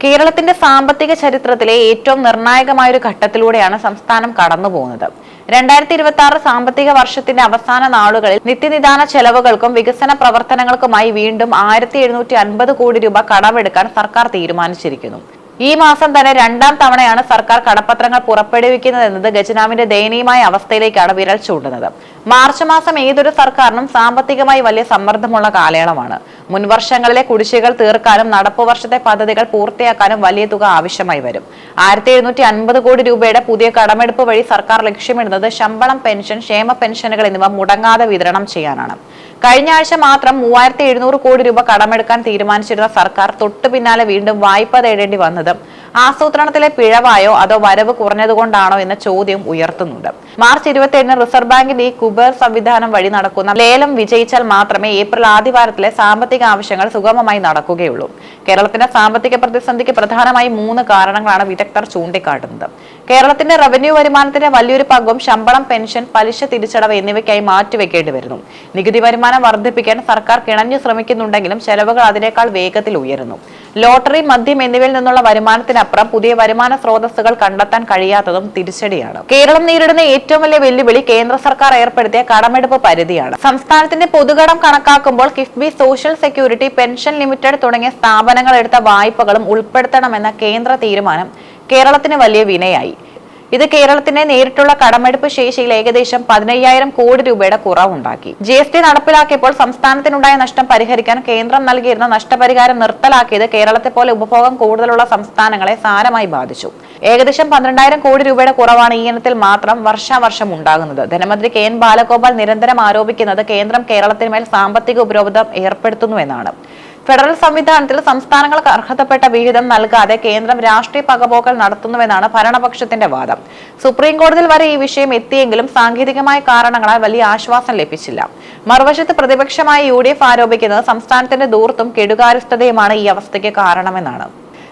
കേരളത്തിന്റെ സാമ്പത്തിക ചരിത്രത്തിലെ ഏറ്റവും നിർണായകമായ ഒരു ഘട്ടത്തിലൂടെയാണ് സംസ്ഥാനം കടന്നുപോകുന്നത്. 2026 സാമ്പത്തിക വർഷത്തിന്റെ അവസാന നാളുകളിൽ നിത്യനിദാന ചെലവുകൾക്കും വികസന പ്രവർത്തനങ്ങൾക്കുമായി വീണ്ടും 1750 കോടി രൂപ കടമെടുക്കാൻ സർക്കാർ തീരുമാനിച്ചിരിക്കുന്നു. ഈ മാസം തന്നെ രണ്ടാം തവണയാണ് സർക്കാർ കടപ്പത്രങ്ങൾ പുറപ്പെടുവിക്കുന്നതെന്നത് ഖജനാവിന്റെ ദയനീയമായ അവസ്ഥയിലേക്കാണ് വിരൽ ചൂണ്ടുന്നത്. മാർച്ച് മാസം ഏതൊരു സർക്കാരിനും സാമ്പത്തികമായി വലിയ സമ്മർദ്ദമുള്ള കാലയളവാണ്. മുൻവർഷങ്ങളിലെ കുടിശ്ശികൾ തീർക്കാനും നടപ്പു വർഷത്തെ പദ്ധതികൾ പൂർത്തിയാക്കാനും വലിയ തുക ആവശ്യമായി വരും. 1750 കോടി രൂപയുടെ പുതിയ കടമെടുപ്പ് വഴി സർക്കാർ ലക്ഷ്യമിടുന്നത് ശമ്പളം, പെൻഷൻ, ക്ഷേമ പെൻഷനുകൾ എന്നിവ മുടങ്ങാതെ വിതരണം ചെയ്യാനാണ്. കഴിഞ്ഞ ആഴ്ച മാത്രം 3700 കോടി രൂപ കടമെടുക്കാൻ തീരുമാനിച്ചിരുന്ന സർക്കാർ തൊട്ടു പിന്നാലെ വീണ്ടും വായ്പ തേടേണ്ടി വന്നത് ആസൂത്രണത്തിലെ പിഴവായോ അതോ വരവ് കുറഞ്ഞതുകൊണ്ടാണോ എന്ന ചോദ്യം ഉയർത്തുന്നുണ്ട്. മാർച്ച് 27-ന് റിസർവ് ബാങ്കിന്റെ ഈ കുബേർ സംവിധാനം വഴി നടക്കുന്ന ലേലം വിജയിച്ചാൽ മാത്രമേ ഏപ്രിൽ ആദ്യവാരത്തിലെ സാമ്പത്തിക ആവശ്യങ്ങൾ സുഗമമായി നടക്കുകയുള്ളൂ. കേരളത്തിന്റെ സാമ്പത്തിക പ്രതിസന്ധിക്ക് പ്രധാനമായി 3 കാരണങ്ങളാണ് വിദഗ്ധർ ചൂണ്ടിക്കാട്ടുന്നത്. കേരളത്തിന്റെ റവന്യൂ വരുമാനത്തിന്റെ വലിയൊരു പങ്കും ശമ്പളം, പെൻഷൻ, പലിശ തിരിച്ചടവ് എന്നിവയ്ക്കായി മാറ്റിവെക്കേണ്ടി വരുന്നു. നികുതി വരുമാനം വർദ്ധിപ്പിക്കാൻ സർക്കാർ കിണഞ്ഞു ശ്രമിക്കുന്നുണ്ടെങ്കിലും ചെലവുകൾ അതിനേക്കാൾ വേഗത്തിൽ ഉയരുന്നു. ലോട്ടറി, മദ്യം എന്നിവയിൽ നിന്നുള്ള വരുമാനത്തിനപ്പുറം പുതിയ വരുമാന സ്രോതസ്സുകൾ കണ്ടെത്താൻ കഴിയാത്തതും തിരിച്ചടിയാണ്. കേരളം നേരിടുന്ന ഏറ്റവും വലിയ വെല്ലുവിളി കേന്ദ്ര സർക്കാർ ഏർപ്പെടുത്തിയ കടമെടുപ്പ് പരിധിയാണ്. സംസ്ഥാനത്തിന്റെ പൊതുകടം കണക്കാക്കുമ്പോൾ KIIFB, social security, pension limited തുടങ്ങിയ സ്ഥാപനങ്ങൾ എടുത്ത വായ്പകളും ഉൾപ്പെടുത്തണമെന്ന കേന്ദ്ര തീരുമാനം കേരളത്തിന് വലിയ വിനയായി. ഇത് കേരളത്തിന്റെ നേരിട്ടുള്ള കടമെടുപ്പ് ശേഷിയിൽ ഏകദേശം 15000 കോടി രൂപയുടെ കുറവുണ്ടാക്കി. GST നടപ്പിലാക്കിയപ്പോൾ സംസ്ഥാനത്തിനുണ്ടായ നഷ്ടം പരിഹരിക്കാൻ കേന്ദ്രം നൽകിയിരുന്ന നഷ്ടപരിഹാരം നിർത്തലാക്കിയത് കേരളത്തെ പോലെ ഉപഭോഗം കൂടുതലുള്ള സംസ്ഥാനങ്ങളെ സാരമായി ബാധിച്ചു. ഏകദേശം 12000 കോടി രൂപയുടെ കുറവാണ് ഈ ഇനത്തിൽ മാത്രം വർഷാവർഷം ഉണ്ടാകുന്നത്. ധനമന്ത്രി KN ബാലഗോപാൽ നിരന്തരം ആരോപിക്കുന്നത് കേന്ദ്രം കേരളത്തിന്മേൽ സാമ്പത്തിക ഉപരോധം ഏർപ്പെടുത്തുന്നുവെന്നാണ്. ഫെഡറൽ സംവിധാനത്തിൽ സംസ്ഥാനങ്ങൾക്ക് അർഹതപ്പെട്ട വിഹിതം നൽകാതെ കേന്ദ്രം രാഷ്ട്രീയ പകപോക്കൽ നടത്തുന്നുവെന്നാണ് ഭരണപക്ഷത്തിന്റെ വാദം. സുപ്രീം കോടതിയിൽ വരെ ഈ വിഷയം എത്തിയെങ്കിലും സാങ്കേതികമായ കാരണങ്ങളാൽ വലിയ ആശ്വാസം ലഭിച്ചില്ല. മറുവശത്ത് പ്രതിപക്ഷമായ UDF ആരോപിക്കുന്നത് സംസ്ഥാനത്തിന്റെ ധൂർത്തും കെടുകാര്യസ്ഥതയുമാണ് ഈ അവസ്ഥയ്ക്ക് കാരണമെന്നാണ്.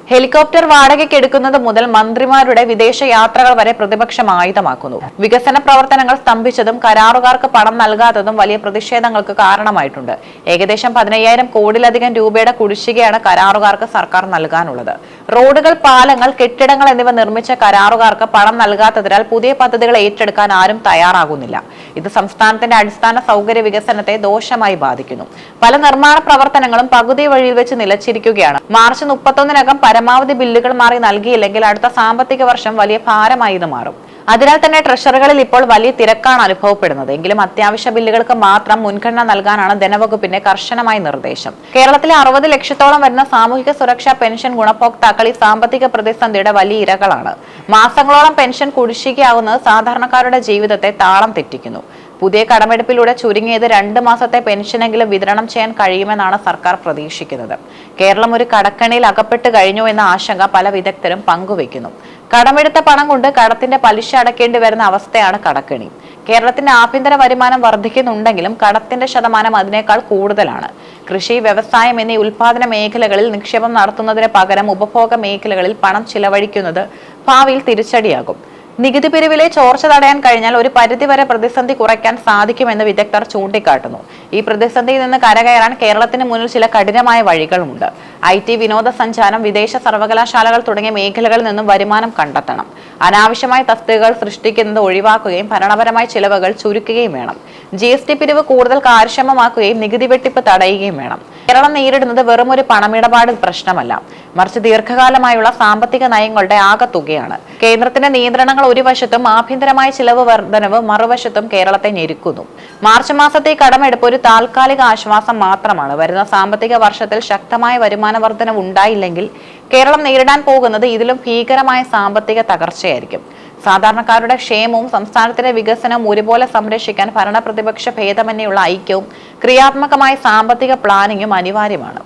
ഹെലികോപ്റ്റർ വാടകയ്ക്ക് എടുക്കുന്നത് മുതൽ മന്ത്രിമാരുടെ വിദേശ യാത്രകൾ വരെ പ്രതിപക്ഷം ആയുധമാക്കുന്നു. വികസന പ്രവർത്തനങ്ങൾ സ്തംഭിച്ചതും കരാറുകാർക്ക് പണം നൽകാത്തതും വലിയ പ്രതിഷേധങ്ങൾക്ക് കാരണമായിട്ടുണ്ട്. ഏകദേശം 15000 കോടിയിലധികം രൂപയുടെ കുടിശ്ശികയാണ് കരാറുകാർക്ക് സർക്കാർ നൽകാനുള്ളത്. റോഡുകൾ, പാലങ്ങൾ, കെട്ടിടങ്ങൾ എന്നിവ നിർമ്മിച്ച കരാറുകാർക്ക് പണം നൽകാത്തതിനാൽ പുതിയ പദ്ധതികൾ ഏറ്റെടുക്കാൻ ആരും തയ്യാറാകുന്നില്ല. ഇത് സംസ്ഥാനത്തിന്റെ അടിസ്ഥാന സൗകര്യ വികസനത്തെ ദോഷമായി ബാധിക്കുന്നു. പല നിർമ്മാണ പ്രവർത്തനങ്ങളും പകുതി വഴിയിൽ വെച്ച് നിലച്ചിരിക്കുകയാണ്. മാർച്ച് 31-നകം പരമാവധി ബില്ലുകൾ മാറി നൽകിയില്ലെങ്കിൽ അടുത്ത സാമ്പത്തിക വർഷം വലിയ ഭാരമായി ഇത് മാറും. അതിനാൽ തന്നെ ട്രഷറികളിൽ ഇപ്പോൾ വലിയ തിരക്കാണ് അനുഭവപ്പെടുന്നത്. എങ്കിലും അത്യാവശ്യ ബില്ലുകൾക്ക് മാത്രം മുൻഗണന നൽകാനാണ് ധനവകുപ്പിന്റെ കർശനമായ നിർദ്ദേശം. കേരളത്തിലെ 60 ലക്ഷത്തോളം വരുന്ന സാമൂഹിക സുരക്ഷാ പെൻഷൻ ഗുണഭോക്താക്കൾ ഈ സാമ്പത്തിക പ്രതിസന്ധിയുടെ വലിയ ഇരകളാണ്. മാസങ്ങളോളം പെൻഷൻ കുടിശ്ശികയാവുന്നത് സാധാരണക്കാരുടെ ജീവിതത്തെ താളം തെറ്റിക്കുന്നു. പുതിയ കടമെടുപ്പിലൂടെ ചുരുങ്ങിയത് 2 മാസത്തെ പെൻഷനെങ്കിലും വിതരണം ചെയ്യാൻ കഴിയുമെന്നാണ് സർക്കാർ പ്രതീക്ഷിക്കുന്നത്. കേരളം ഒരു കടക്കണിയിൽ അകപ്പെട്ട് കഴിഞ്ഞു എന്ന ആശങ്ക പല വിദഗ്ധരും പങ്കുവയ്ക്കുന്നു. കടമെടുത്ത പണം കൊണ്ട് കടത്തിന്റെ പലിശ അടയ്ക്കേണ്ടി വരുന്ന അവസ്ഥയാണ് കടക്കണി. കേരളത്തിന്റെ ആഭ്യന്തര വരുമാനം വർദ്ധിക്കുന്നുണ്ടെങ്കിലും കടത്തിന്റെ ശതമാനം അതിനേക്കാൾ കൂടുതലാണ്. കൃഷി, വ്യവസായം എന്നീ ഉൽപാദന മേഖലകളിൽ നിക്ഷേപം നടത്തുന്നതിന് പകരം ഉപഭോഗ മേഖലകളിൽ പണം ചിലവഴിക്കുന്നത് ഭാവിയിൽ തിരിച്ചടിയാകും. നികുതി പിരിവിലെ ചോർച്ച തടയാൻ കഴിഞ്ഞാൽ ഒരു പരിധിവരെ പ്രതിസന്ധി കുറയ്ക്കാൻ സാധിക്കുമെന്ന് വിദഗ്ധർ ചൂണ്ടിക്കാട്ടുന്നു. ഈ പ്രതിസന്ധിയിൽ നിന്ന് കരകയറാൻ കേരളത്തിന് മുന്നിൽ ചില കഠിനമായ വഴികളുമുണ്ട്. IT, വിനോദസഞ്ചാരം, വിദേശ സർവകലാശാലകൾ തുടങ്ങിയ മേഖലകളിൽ നിന്നും വരുമാനം കണ്ടെത്തണം. അനാവശ്യമായ തസ്തികകൾ സൃഷ്ടിക്കുന്നത് ഒഴിവാക്കുകയും ഭരണപരമായ ചിലവുകൾ ചുരുക്കുകയും വേണം. GST പിരിവ് കൂടുതൽ കാര്യക്ഷമമാക്കുകയും നികുതി വെട്ടിപ്പ് തടയുകയും വേണം. കേരളം നേരിടുന്നത് വെറും ഒരു പണമിടപാട് പ്രശ്നമല്ല, മറിച്ച് ദീർഘകാലമായുള്ള സാമ്പത്തിക നയങ്ങളുടെ ആകെത്തുകയാണ്. കേന്ദ്രത്തിന്റെ നിയന്ത്രണങ്ങൾ ഒരു വശത്തും ആഭ്യന്തരമായ ചിലവ് വർധനവ് മറുവശത്തും കേരളത്തെ ഞെരുക്കുന്നു. മാർച്ച് മാസത്തെ കടമെടുപ്പ് ഒരു താൽക്കാലിക ആശ്വാസം മാത്രമാണ്. വരുന്ന സാമ്പത്തിക വർഷത്തിൽ ശക്തമായ വരുമാന വർധനവ് ഉണ്ടായില്ലെങ്കിൽ കേരളം നേരിടാൻ പോകുന്നത് ഇതിലും ഭീകരമായ സാമ്പത്തിക തകർച്ചയായിരിക്കും. സാധാരണക്കാരുടെ ക്ഷേമവും സംസ്ഥാനത്തിന്റെ വികസനവും ഒരുപോലെ സംരക്ഷിക്കാൻ ഭരണ പ്രതിപക്ഷ ഭേദമന്യുള്ള ഐക്യവും ക്രിയാത്മകമായ സാമ്പത്തിക പ്ലാനിങ്ങും അനിവാര്യമാണ്.